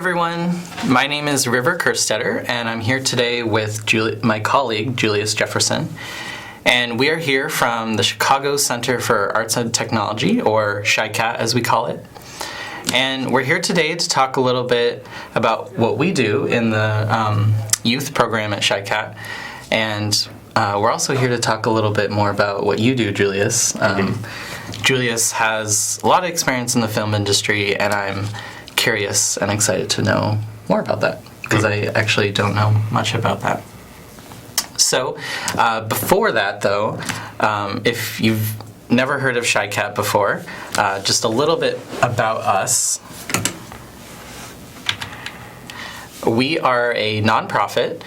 everyone. My name is River Kerstetter, and I'm here today with my colleague, Julius Jefferson. And we are here from the Chicago Center for Arts and Technology, or CHICAT as we call it. And we're here today to talk a little bit about what we do in the youth program at CHICAT. And we're also here to talk a little bit more about what you do, Julius. Julius has a lot of experience in the film industry, and I'm curious and excited to know more about that, because I actually don't know much about that. So, before that, though, if you've never heard of CHICAT before, just a little bit about us. We are a nonprofit.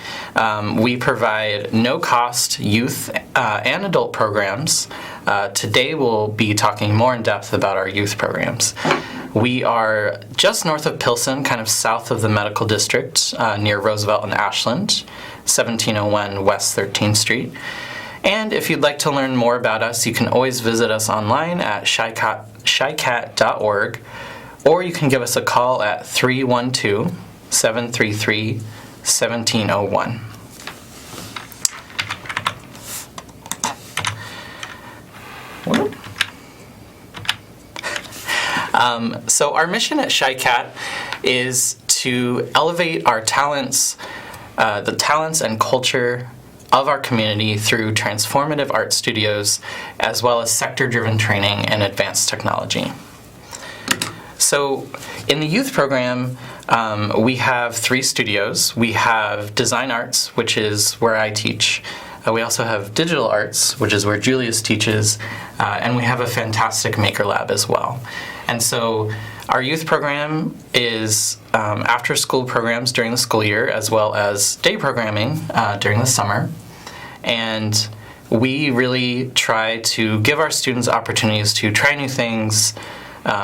We provide no-cost youth and adult programs. Today we'll be talking more in depth about our youth programs. We are just north of Pilsen, kind of south of the medical district, near Roosevelt and Ashland, 1701 West 13th Street. And if you'd like to learn more about us, you can always visit us online at chicat.org, or you can give us a call at 312-733-1701. So our mission at CHICAT is to elevate our talents, the talents and culture of our community through transformative art studios, as well as sector-driven training and advanced technology. So in the youth program, we have 3 studios. We have Design Arts, which is where I teach. We also have Digital Arts, which is where Julius teaches, and we have a fantastic Maker Lab as well. And so our youth program is after-school programs during the school year, as well as day programming during the summer. And we really try to give our students opportunities to try new things,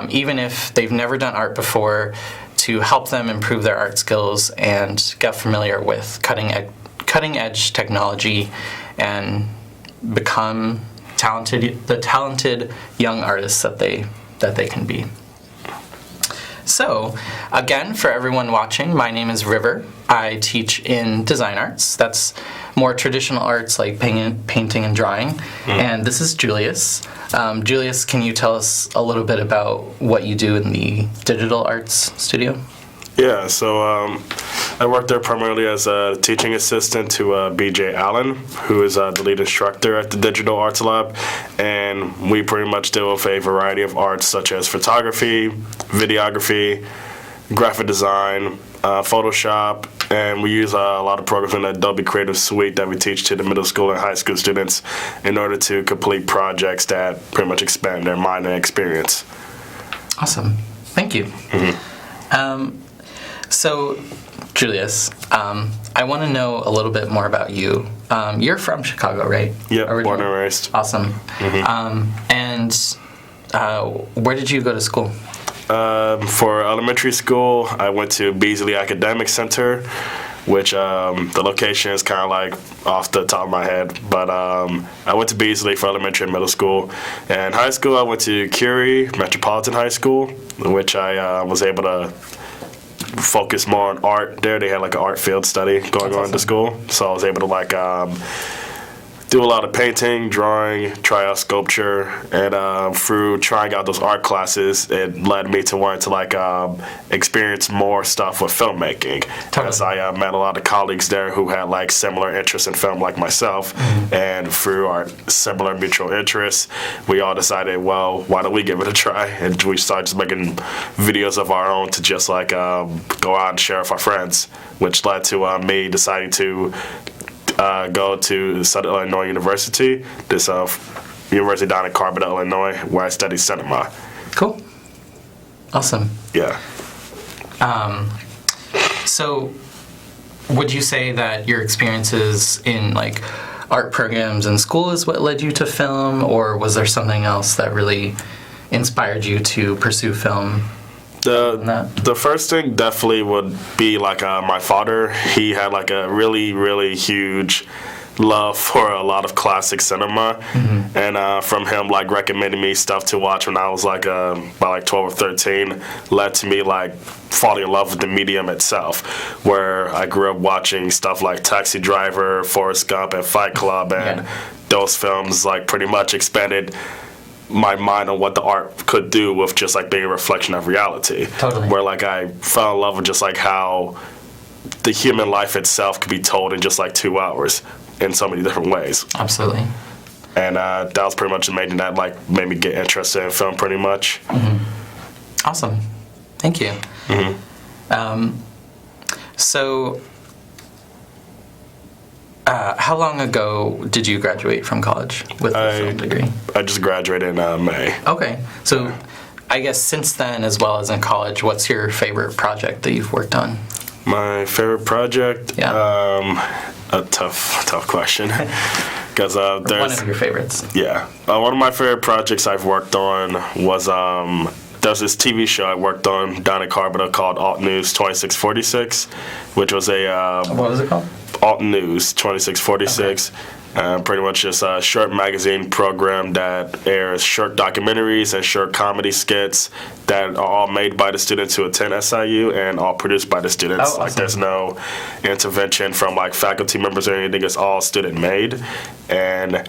even if they've never done art before, to help them improve their art skills and get familiar with cutting-edge technology and become the talented young artists that they can be. So, again, for everyone watching, my name is River. I teach in Design Arts. That's more traditional arts like painting and drawing. And this is Julius. Julius, can you tell us a little bit about what you do in the Digital Arts studio? Yeah, so I work there primarily as a teaching assistant to BJ Allen, who is the lead instructor at the Digital Arts Lab, and we pretty much deal with a variety of arts such as photography, videography, graphic design, Photoshop, and we use a lot of programs in the Adobe Creative Suite that we teach to the middle school and high school students in order to complete projects that pretty much expand their mind and experience. Awesome. Thank you. So, Julius, I want to know a little bit more about you. You're from Chicago, right? Yep, born and raised. Awesome. And where did you go to school? For elementary school, I went to Beasley Academic Center, which the location is kind of like off the top of my head. But I went to Beasley for elementary and middle school. And high school, I went to Curie Metropolitan High School, which I was able to focus more on art there. They had like an art field study going on in the school, so I was able to like do a lot of painting, drawing, try out sculpture, and through trying out those art classes, it led me to wanting to like experience more stuff with filmmaking. As I met a lot of colleagues there who had like similar interests in film like myself, and through our similar mutual interests, we all decided, well, why don't we give it a try? And we started just making videos of our own to just like go out and share with our friends, which led to me deciding to go to Southern Illinois University, this university down in Carbondale, Illinois, where I study cinema. Cool. Awesome. Yeah. So, would you say that your experiences in like art programs in school is what led you to film, or was there something else that really inspired you to pursue film? The first thing definitely would be like my father. He had like a really, really huge love for a lot of classic cinema, and from him like recommending me stuff to watch when I was like about like 12 or 13 led to me like falling in love with the medium itself, where I grew up watching stuff like Taxi Driver, Forrest Gump, and Fight Club, and those films like pretty much expanded my mind on what the art could do with just like being a reflection of reality. Totally. Where like I fell in love with just like how the human life itself could be told in just like 2 hours in so many different ways. Absolutely. And that was pretty much the main thing that like made me get interested in film pretty much. Awesome. Thank you. So how long ago did you graduate from college with a film degree? I just graduated in May. Okay. So I guess since then, as well as in college, what's your favorite project that you've worked on? My favorite project? A tough question. Because there's one of your favorites. Yeah. One of my favorite projects I've worked on was there's this TV show I worked on down in Carbondale called Alt News 2646, which was a what was it called? Alt News 2646. Okay. Pretty much just a short magazine program that airs short documentaries and short comedy skits that are all made by the students who attend SIU and all produced by the students. Oh, like awesome. there's no intervention from like faculty members or anything. It's all student made. And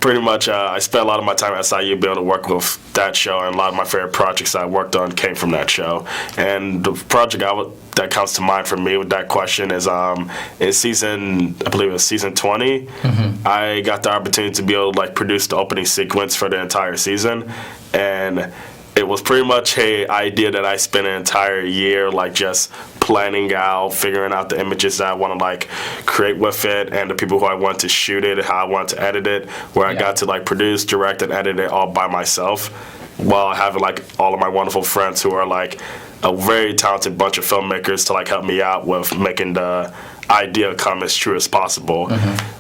pretty much I spent a lot of my time at SIU being able to work with that show, and a lot of my favorite projects I worked on came from that show. And the project that comes to mind for me with that question is in season, I believe it was season 20, I got the opportunity to be able to like produce the opening sequence for the entire season, and it was pretty much an idea that I spent an entire year like just planning out, figuring out the images that I want to like create with it, and the people who I want to shoot it, how I want to edit it, where I got to like produce, direct, and edit it all by myself, while having like all of my wonderful friends who are like a very talented bunch of filmmakers to like help me out with making the idea come as true as possible.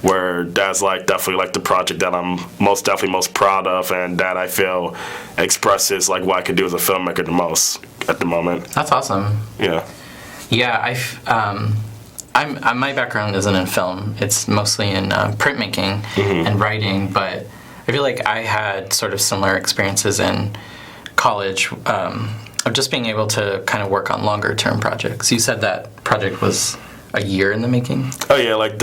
Where that's like definitely like the project that I'm most proud of, and that I feel expresses like what I could do as a filmmaker the most at the moment. That's awesome. Yeah, my background isn't in film. It's mostly in printmaking and writing, but I feel like I had sort of similar experiences in college of just being able to kind of work on longer term projects. You said that project was a year in the making? Oh yeah, like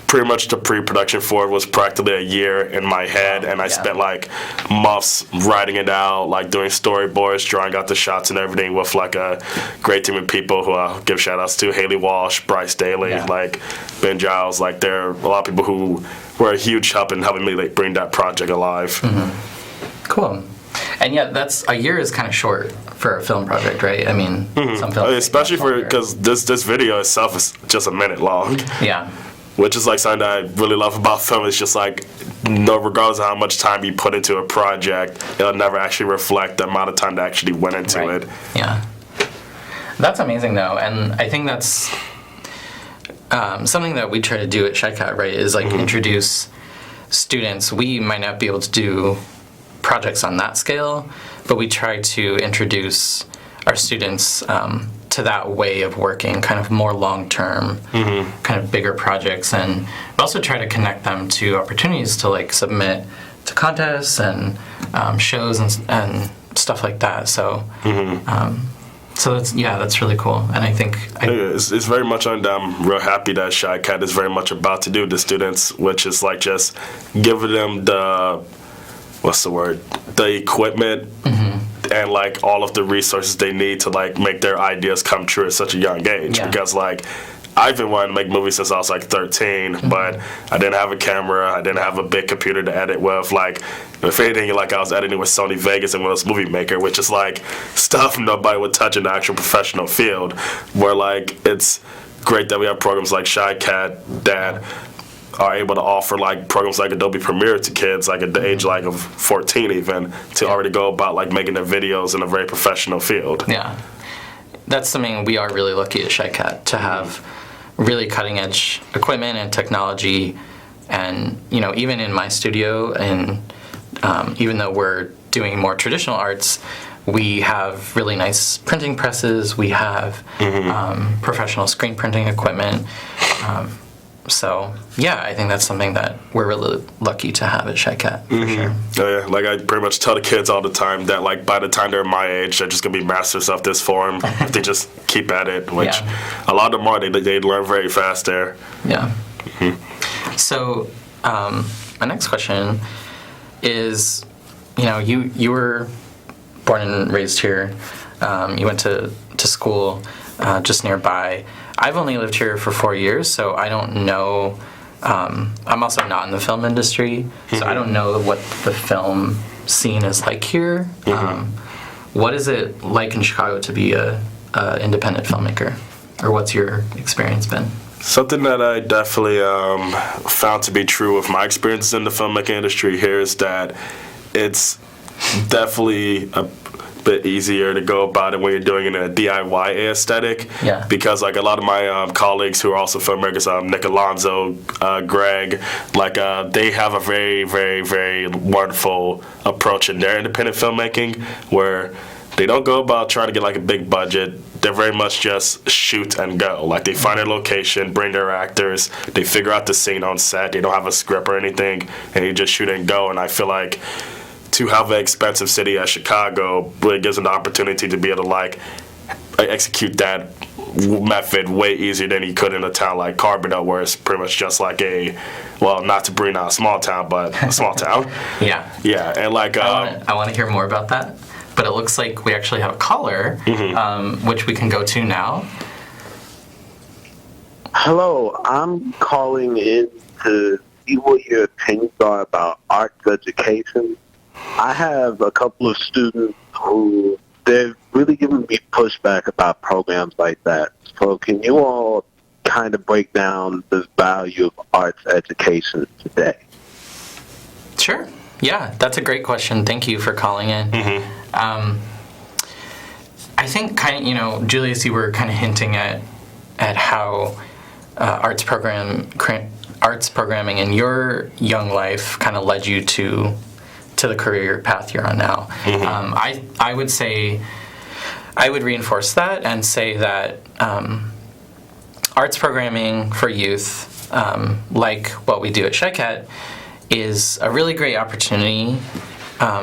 pretty much the pre-production for it was practically a year in my head, and I spent like months writing it out, like doing storyboards, drawing out the shots and everything with like a great team of people who I'll give shout outs to: Haley Walsh, Bryce Daly, like Ben Giles. Like there are a lot of people who were a huge help in helping me like bring that project alive. Cool. And yeah, that's a year is kind of short for a film project, right? I mean, some films, especially because this video itself is just a minute long. Yeah. Which is like something that I really love about film. It's just like, no, regardless of how much time you put into a project, it'll never actually reflect the amount of time that actually went into it. Yeah. That's amazing, though, and I think that's something that we try to do at CHICAT, right? Is like introduce students. We might not be able to do projects on that scale, but we try to introduce our students to that way of working, kind of more long-term, kind of bigger projects, and we also try to connect them to opportunities to like submit to contests and shows and stuff like that. So, so that's really cool, and I think it's very much on. I'm real happy that CHICAT is very much about to do with the students, which is like just giving them the equipment and like all of the resources they need to like make their ideas come true at such a young age. Because like I've been wanting to make movies since I was like 13, but I didn't have a camera, I didn't have a big computer to edit with. Like if anything, like I was editing with Sony Vegas and Windows Movie Maker, which is like stuff nobody would touch in the actual professional field. Where like it's great that we have programs like CHICAT that are able to offer like programs like Adobe Premiere to kids like at the age like of 14 even, to already go about like making their videos in a very professional field. Yeah, that's something we are really lucky at CHICAT to have really cutting edge equipment and technology, and even in my studio, and even though we're doing more traditional arts, we have really nice printing presses, we have professional screen printing equipment. So, yeah, I think that's something that we're really lucky to have at CHICAT, for sure. Oh, yeah. Like, I pretty much tell the kids all the time that, like, by the time they're my age, they're just going to be masters of this form if they just keep at it, which a lot of them are. They learn very fast there. Yeah. So, my next question is, you were born and raised here. You went to school just nearby. I've only lived here for 4 years, so I don't know. I'm also not in the film industry, so I don't know what the film scene is like here. What is it like in Chicago to be a independent filmmaker, or what's your experience been? Something that I definitely found to be true with my experiences in the filmmaking industry here is that it's definitely a bit easier to go about it when you're doing it in a DIY aesthetic. Yeah. Because like a lot of my colleagues who are also filmmakers, Nick Alonzo, Greg, they have a very, very, very wonderful approach in their independent filmmaking where they don't go about trying to get like a big budget. They're very much just shoot and go. Like they find a location, bring their actors, they figure out the scene on set. They don't have a script or anything, and you just shoot and go. And I feel like to have an expensive city as Chicago really gives them the opportunity to be able to like execute that method way easier than you could in a town like Carbondale, where it's pretty much just like not to bring out a small town, but a small town. Yeah. Yeah, and like I want to hear more about that. But it looks like we actually have a caller, which we can go to now. Hello, I'm calling in to see what your opinions are about arts education. I have a couple of students who they're really giving me pushback about programs like that. So can you all kind of break down the value of arts education today? Sure. Yeah, that's a great question. Thank you for calling in. I think Julius, you were kind of hinting at how arts programming in your young life kind of led you to the career path you're on now. I would say, I would reinforce that and say that arts programming for youth, like what we do at CHICAT, is a really great opportunity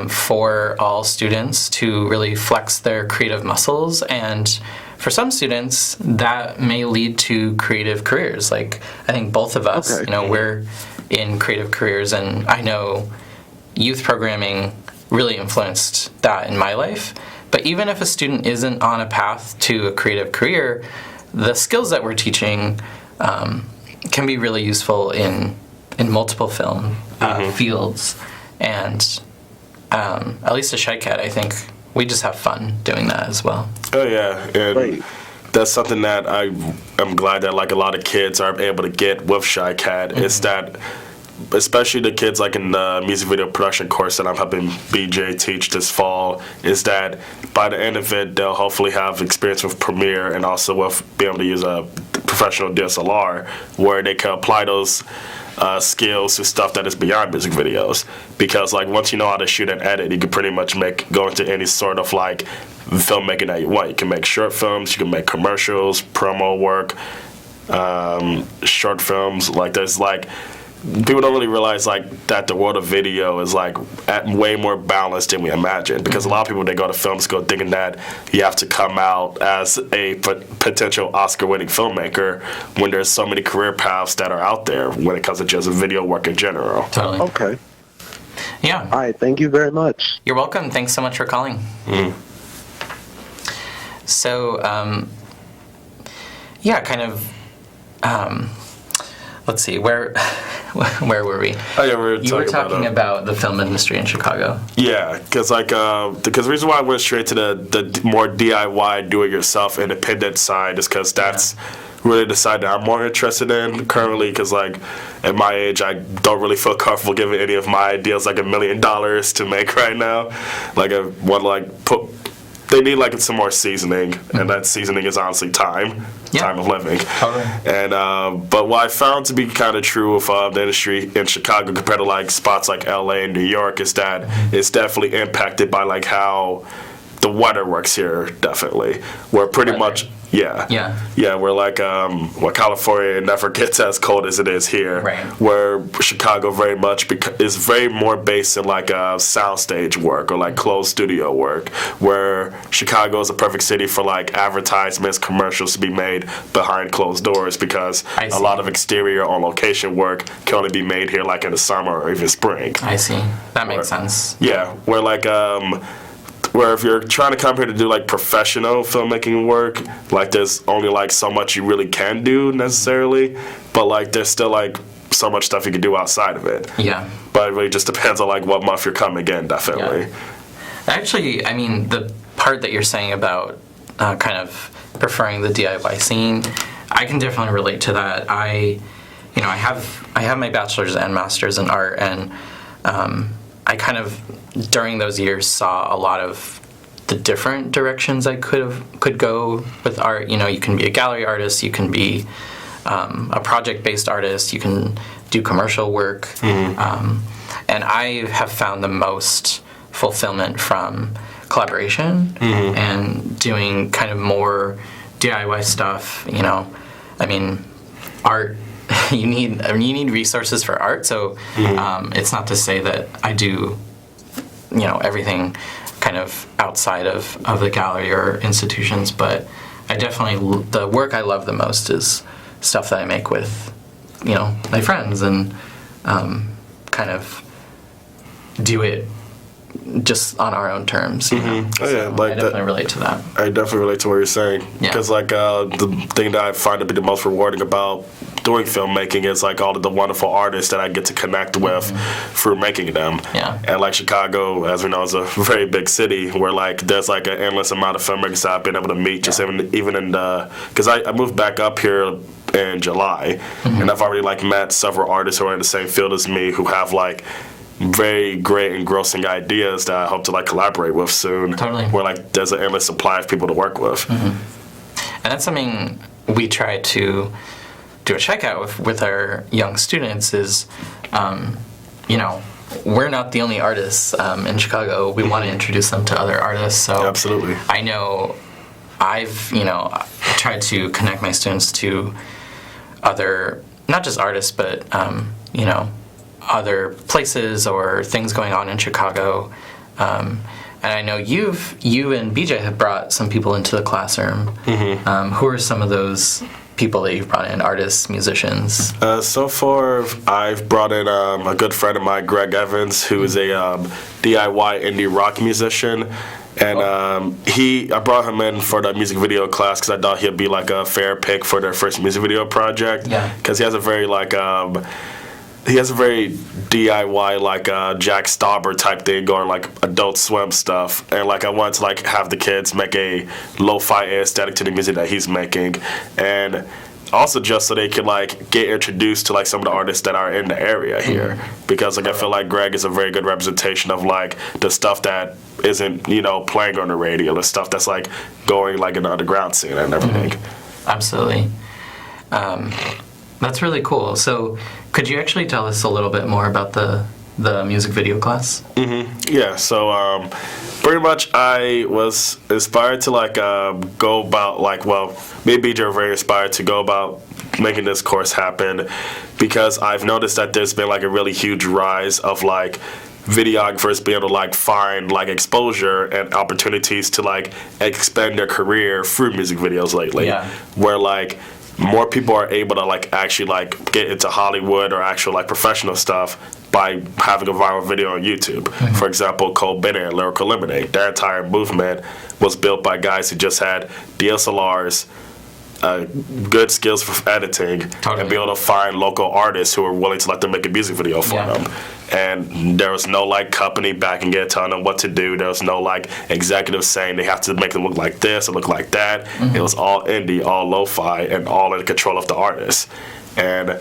for all students to really flex their creative muscles, and for some students that may lead to creative careers. Like I think both of us, we're in creative careers, and I know youth programming really influenced that in my life. But even if a student isn't on a path to a creative career, the skills that we're teaching can be really useful in multiple film fields. And at least at CHICAT, I think we just have fun doing that as well. Oh yeah, and that's something that I'm glad that like a lot of kids are able to get with CHICAT. Is that especially the kids like in the music video production course that I'm helping BJ teach this fall, is that by the end of it they'll hopefully have experience with Premiere and also with being able to use a professional DSLR where they can apply those skills to stuff that is beyond music videos. Because like once you know how to shoot and edit, you can pretty much go into any sort of like filmmaking that you want. You can make short films, you can make commercials, promo work, short films. Like there's like people don't really realize like that the world of video is like way more balanced than we imagine, because a lot of people, they go to film school thinking that you have to come out as a potential Oscar-winning filmmaker when there's so many career paths that are out there when it comes to just video work in general. Totally. Okay. Yeah. All right, thank you very much. You're welcome. Thanks so much for calling. So, let's see, where were we? Oh yeah, you were talking about the film industry in Chicago. Yeah, because the reason why I went straight to the more DIY, do-it-yourself, independent side is because that's really the side that I'm more interested in currently. Because like at my age, I don't really feel comfortable giving any of my ideas like $1 million to make right now. Like I want they need like some more seasoning, and that seasoning is honestly time of living. Totally. And but what I found to be kind of true of the industry in Chicago compared to like spots like LA and New York is that it's definitely impacted by like how the the weather works here definitely. We're pretty much we're like California never gets as cold as it is here. Right. Where Chicago very much is very more based in like soundstage work or like closed studio work. Where Chicago is a perfect city for like advertisements, commercials to be made behind closed doors because a lot of exterior on location work can only be made here like in the summer or even spring. I see. That makes sense. Yeah, where like where if you're trying to come here to do like professional filmmaking work, like there's only like so much you really can do necessarily, but like there's still like so much stuff you can do outside of it. Yeah. But it really just depends on like what month you're coming in, definitely. Yeah. Actually, I mean, the part that you're saying about kind of preferring the DIY scene, I can definitely relate to that. I have my bachelor's and master's in art, and I kind of during those years saw a lot of the different directions I could go with art. You know, you can be a gallery artist, you can be a project-based artist, you can do commercial work, and I have found the most fulfillment from collaboration and doing kind of more DIY stuff. You know, I mean, art. You need resources for art, so it's not to say that I do, you know, everything kind of outside of the gallery or institutions, but I definitely, the work I love the most is stuff that I make with, you know, my friends, and kind of do it just on our own terms. You know? Oh, yeah, so like I definitely relate to that. I definitely relate to what you're saying. Because like the thing that I find to be the most rewarding about doing filmmaking is like all of the wonderful artists that I get to connect with through making them. Yeah. And like Chicago, as we know, is a very big city where like there's like an endless amount of filmmakers that I've been able to meet just even in the, because I moved back up here in July, and I've already like met several artists who are in the same field as me who have like very great engrossing ideas that I hope to like collaborate with soon. Totally. Where like there's an endless supply of people to work with. And that's something we try to do at CHICAT with our young students is, you know, we're not the only artists in Chicago. We want to introduce them to other artists. So absolutely. I know I've, you know, tried to connect my students to other, not just artists, but, you know, other places or things going on in Chicago. And I know you and BJ have brought some people into the classroom. Who are some of those people that you've brought in, artists, musicians? So far, I've brought in a good friend of mine, Greg Evans, who is a DIY indie rock musician. And I brought him in for the music video class because I thought he'd be like a fair pick for their first music video project. Yeah. Because he has a very like DIY like Jack Stauber type thing going, like Adult Swim stuff, and like I wanted to like have the kids make a lo-fi aesthetic to the music that he's making, and also just so they could like get introduced to like some of the artists that are in the area here, because like I feel like Greg is a very good representation of like the stuff that isn't, you know, playing on the radio, the stuff that's like going like in the underground scene and everything. Absolutely. That's really cool. So could you actually tell us a little bit more about the music video class? Yeah, so pretty much I was inspired to like go about like, well, me and BJ are very inspired to go about making this course happen, because I've noticed that there's been like a really huge rise of like videographers being able to like find like exposure and opportunities to like expand their career through music videos lately. Where like more people are able to like actually like get into Hollywood or actual like professional stuff by having a viral video on YouTube. For example, Cole Bennett and Lyrical Lemonade, their entire movement was built by guys who just had DSLRs, good skills for editing, and be able to find local artists who are willing to let them make a music video for them. And there was no like company backing it, telling them what to do. There was no like executive saying they have to make them look like this or look like that. It was all indie, all lo-fi, and all in control of the artist. And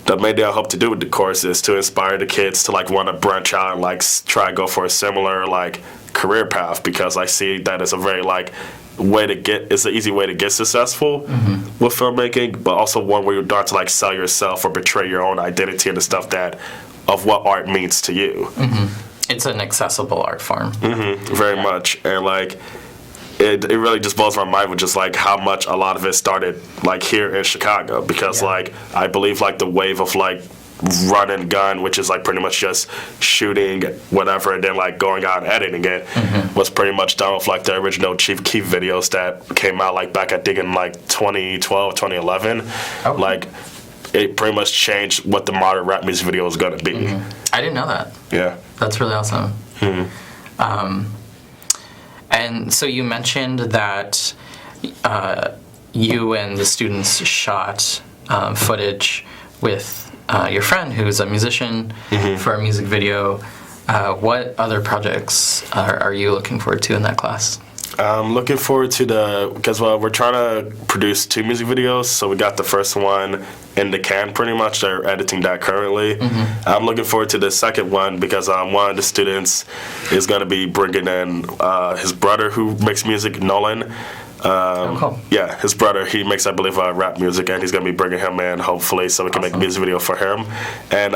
the main thing I hope to do with the course is to inspire the kids to like want to branch out and like try to go for a similar like career path, because I see that it's a very like it's an easy way to get successful with filmmaking, but also one where you don't have to like sell yourself or betray your own identity and the stuff that of what art means to you. It's an accessible art form. Very much. And like it really just blows my mind with just like how much a lot of it started like here in Chicago, because like I believe like the wave of like run and gun, which is like pretty much just shooting whatever and then like going out and editing it, was pretty much done with like the original Chief Keef videos that came out like back I think in like 2012, 2011. Like it pretty much changed what the modern rap music video was going to be. I didn't know that. Yeah. That's really awesome. And so you mentioned that you and the students shot footage with your friend who's a musician for a music video. What other projects are you looking forward to in that class? I'm looking forward to because we're trying to produce 2 music videos. So we got the first one in the can pretty much. They're editing that currently. I'm looking forward to the second one because one of the students is going to be bringing in his brother who makes music, Nolan. Cool. Yeah, his brother, he makes, I believe, rap music, and he's going to be bringing him in, hopefully, so we can make a music video for him. And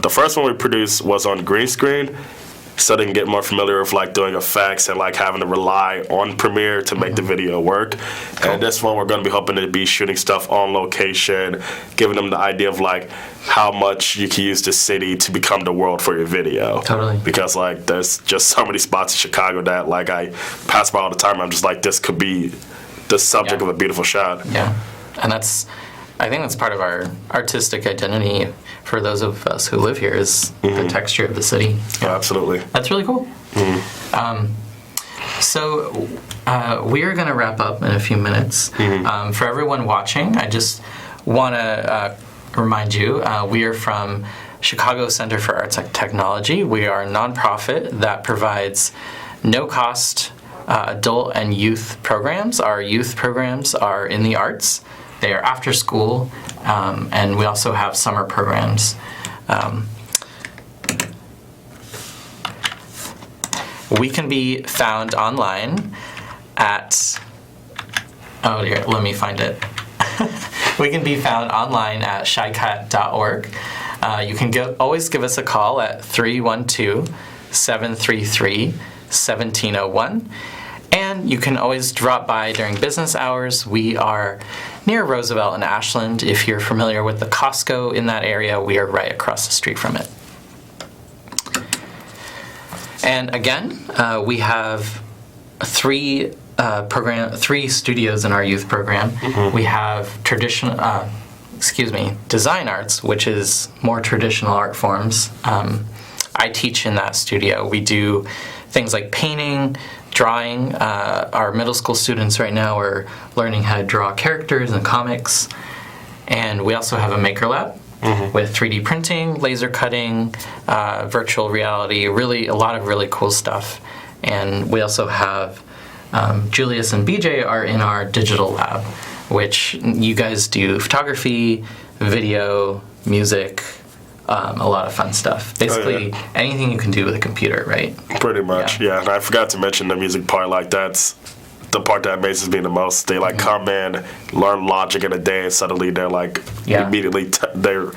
the first one we produced was on green screen, so they can get more familiar with like doing effects and like having to rely on Premiere to make the video work. Cool. And this one we're going to be hoping to be shooting stuff on location, giving them the idea of like how much you can use the city to become the world for your video. Totally. Because like there's just so many spots in Chicago that like I pass by all the time. I'm just like, this could be the subject of a beautiful shot. Yeah, and I think that's part of our artistic identity for those of us who live here is the texture of the city. Yeah, absolutely. That's really cool. So we are going to wrap up in a few minutes. For everyone watching, I just want to remind you, we are from Chicago Center for Arts and Technology. We are a nonprofit that provides no-cost adult and youth programs. Our youth programs are in the arts. They are after school, and we also have summer programs. We can be found online at, oh dear, let me find it. We can be found online at CHICAT.org. You can always give us a call at 312-733-1701. And you can always drop by during business hours. We are near Roosevelt and Ashland. If you're familiar with the Costco in that area, we are right across the street from it. And again, we have three studios in our youth program. We have design arts, which is more traditional art forms. I teach in that studio. We do things like painting, drawing. Our middle school students right now are learning how to draw characters and comics. And we also have a maker lab with 3D printing, laser cutting, virtual reality, really a lot of really cool stuff. And we also have Julius and BJ are in our digital lab, which you guys do photography, video, music, a lot of fun stuff. Basically, anything you can do with a computer, right? Pretty much, yeah. And I forgot to mention the music part. Like, that's the part that amazes me the most. They, like, come in, learn Logic in a day, and suddenly they're, like, immediately, they're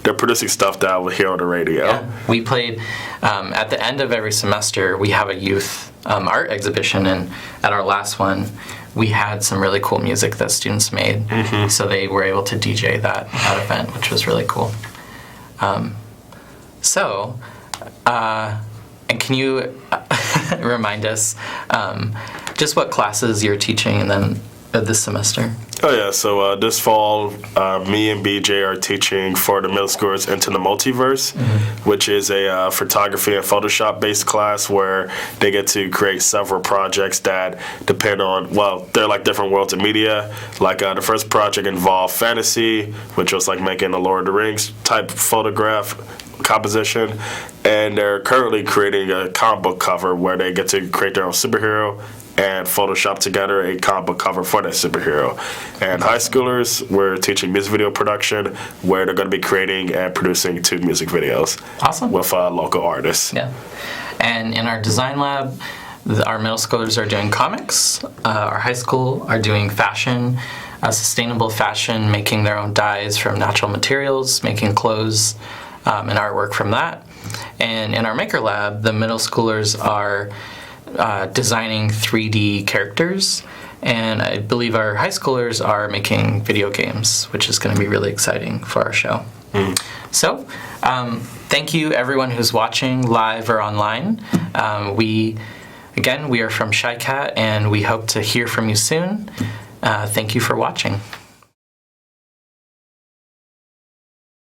producing stuff that I would hear on the radio. Yeah. We played, at the end of every semester, we have a youth art exhibition, and at our last one, we had some really cool music that students made. So they were able to DJ that event, which was really cool. And can you remind us just what classes you're teaching and then this semester? Oh yeah, so this fall, me and BJ are teaching for the middle schoolers Into the Multiverse, which is a photography and Photoshop-based class where they get to create several projects that depend on, well, they're like different worlds of media. Like the first project involved fantasy, which was like making a Lord of the Rings type photograph composition, and they're currently creating a comic book cover where they get to create their own superhero and Photoshop together a comic book cover for that superhero. And high schoolers, we're teaching music video production where they're going to be creating and producing 2 music videos. Awesome. With local artists. Yeah. And in our design lab, our middle schoolers are doing comics. Our high school are doing fashion, sustainable fashion, making their own dyes from natural materials, making clothes and artwork from that. And in our Maker Lab, the middle schoolers are designing 3D characters, and I believe our high schoolers are making video games, which is going to be really exciting for our show. So, thank you everyone who's watching live or online. We are from CHICAT, and we hope to hear from you soon. Thank you for watching.